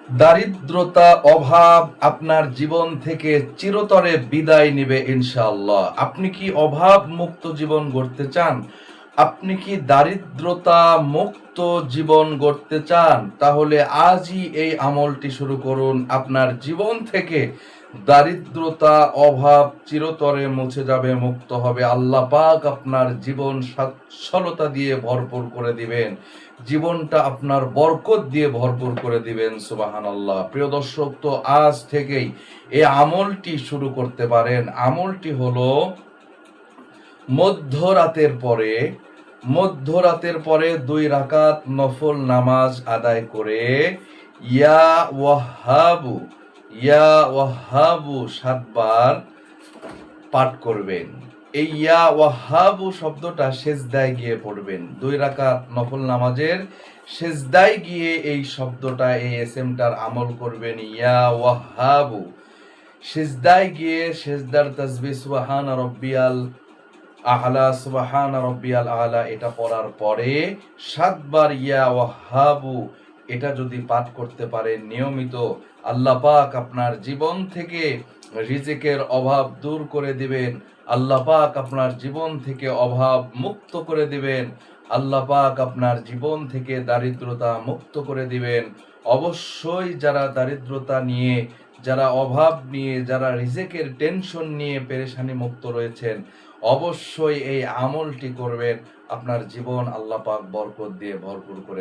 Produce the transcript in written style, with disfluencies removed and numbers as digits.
দারিদ্রতা, অভাব আপনার জীবন থেকে চিরতরে বিদায় নিবে ইনশাআল্লাহ। আপনি কি অভাব মুক্ত জীবন গড়তে চান? আপনি কি দারিদ্রতা মুক্ত জীবন গড়তে চান? তাহলে আজই এই আমলটি শুরু করুন। আপনার জীবন থেকে দারিদ্রতা, অভাব চিরতরে মুছে যাবে, মুক্ত হবে। আল্লাহ পাক আপনার জীবন সচ্ছলতা দিয়ে ভরপুর করে দিবেন। জীবনটা আপনার বরকত দিয়ে ভরপুর করে দিবেন। সুবহানাল্লাহ। প্রিয় দর্শক, তো আজ থেকেই এই আমলটি শুরু করতে পারেন। আমলটি হলো মধ্যরাতের পরে 2 রাকাত নফল নামাজ আদায় করে ইয়া ওয়াহাবু ইয়া ওয়াহাবু 7 বার পাঠ করবেন। এই ইয়া ওয়াহাবু শব্দটা সেজদায় গিয়ে পড়বেন। 2 রাকাত নফল নামাজের সেজদায় গিয়ে এই শব্দটা, এই এসএমটার আমল করবেন। ইয়া ওয়াহাবু সেজদায় গিয়ে সেজদার তাসবিহ সুবহান রাব্বিয়াল আলা সুবহান রাব্বিয়াল আলা এটা পড়ার পরে 7 বার ইয়া ওয়াহাবু এটা যদি পাঠ করতে পারেন নিয়মিত, আল্লাহ পাক আপনার জীবন থেকে রিজিকের অভাব দূর করে দিবেন। আল্লাহ পাক আপনার জীবন থেকে অভাব মুক্ত করে দিবেন। আল্লাহ পাক আপনার জীবন থেকে দারিদ্রতা মুক্ত করে দিবেন। অবশ্যই যারা দারিদ্রতা নিয়ে, যারা অভাব নিয়ে, যারা রিজিকের টেনশন নিয়ে পেরেশানি মুক্ত রয়েছেন, অবশ্যই এই আমলটি করবেন। আপনার জীবন আল্লাহ পাক বরকত দিয়ে ভরপুর করে